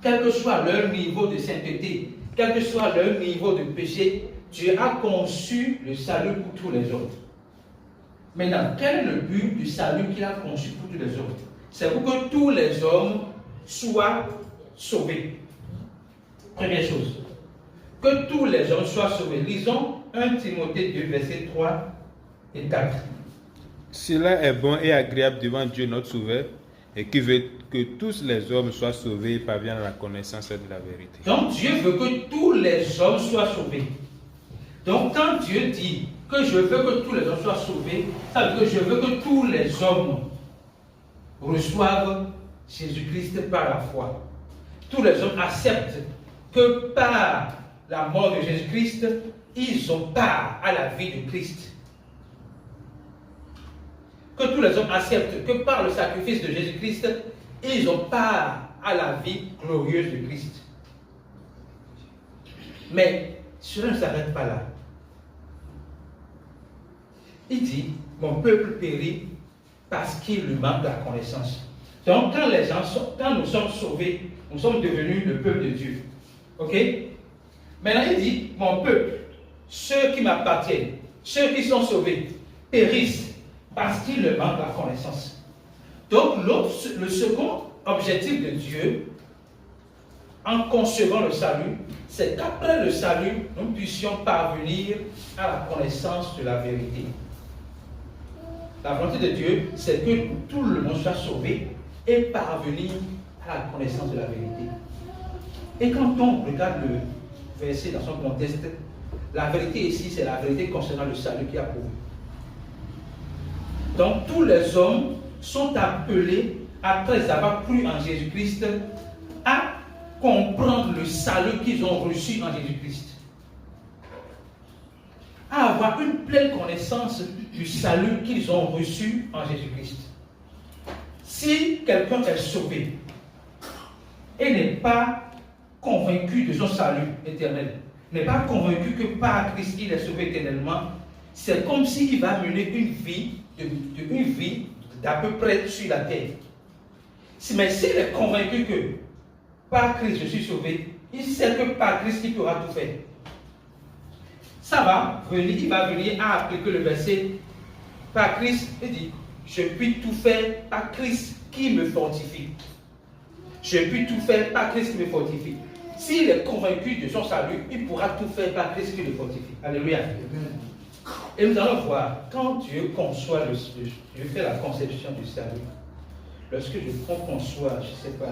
quel que soit leur niveau de sainteté, quel que soit leur niveau de péché, Dieu a conçu le salut pour tous les hommes. Maintenant, quel est le but du salut qu'il a conçu pour tous les hommes? C'est pour que tous les hommes soient sauvés. Première chose, que tous les hommes soient sauvés. Lisons 1 Timothée 2, versets 3 et 4. Cela est bon et agréable devant Dieu notre Sauveur, et qui veut que tous les hommes soient sauvés et parviennent à la connaissance de la vérité. Donc Dieu veut que tous les hommes soient sauvés. Donc quand Dieu dit que je veux que tous les hommes soient sauvés, ça veut dire que je veux que tous les hommes reçoivent Jésus-Christ par la foi. Tous les hommes acceptent que par la mort de Jésus-Christ, ils ont part à la vie de Christ. Que tous les hommes acceptent que par le sacrifice de Jésus-Christ, ils ont part à la vie glorieuse de Christ. Mais cela ne s'arrête pas là. Il dit, mon peuple périt parce qu'il lui manque la connaissance. Donc quand nous sommes sauvés, nous sommes devenus le peuple de Dieu. Ok? Maintenant il dit, mon peuple, ceux qui m'appartiennent, ceux qui sont sauvés, périssent parce qu'il leur manque la connaissance. Donc le second objectif de Dieu, en concevant le salut, c'est qu'après le salut, nous puissions parvenir à la connaissance de la vérité. La volonté de Dieu, c'est que tout le monde soit sauvé et parvenir à la connaissance de la vérité. Et quand on regarde le verset dans son contexte, la vérité ici, c'est la vérité concernant le salut qui a prouvé. Donc tous les hommes sont appelés, après avoir cru en Jésus-Christ, à comprendre le salut qu'ils ont reçu en Jésus-Christ. À avoir une pleine connaissance du salut qu'ils ont reçu en Jésus-Christ. Si quelqu'un est sauvé et n'est pas convaincu de son salut éternel, n'est pas convaincu que par Christ il est sauvé éternellement, c'est comme s'il va mener une vie d'à peu près sur la terre. Mais s'il est convaincu que par Christ je suis sauvé, il sait que par Christ il pourra tout faire. Ça va venir, il va venir à appliquer le verset par Christ, il dit, je puis tout faire par Christ qui me fortifie. Je puis tout faire par Christ qui me fortifie. S'il est convaincu de son salut, il pourra tout faire par Christ qui le fortifie. Alléluia. Et nous allons voir, quand Dieu conçoit, Dieu fait la conception du salut, lorsque je conçois, je ne sais pas,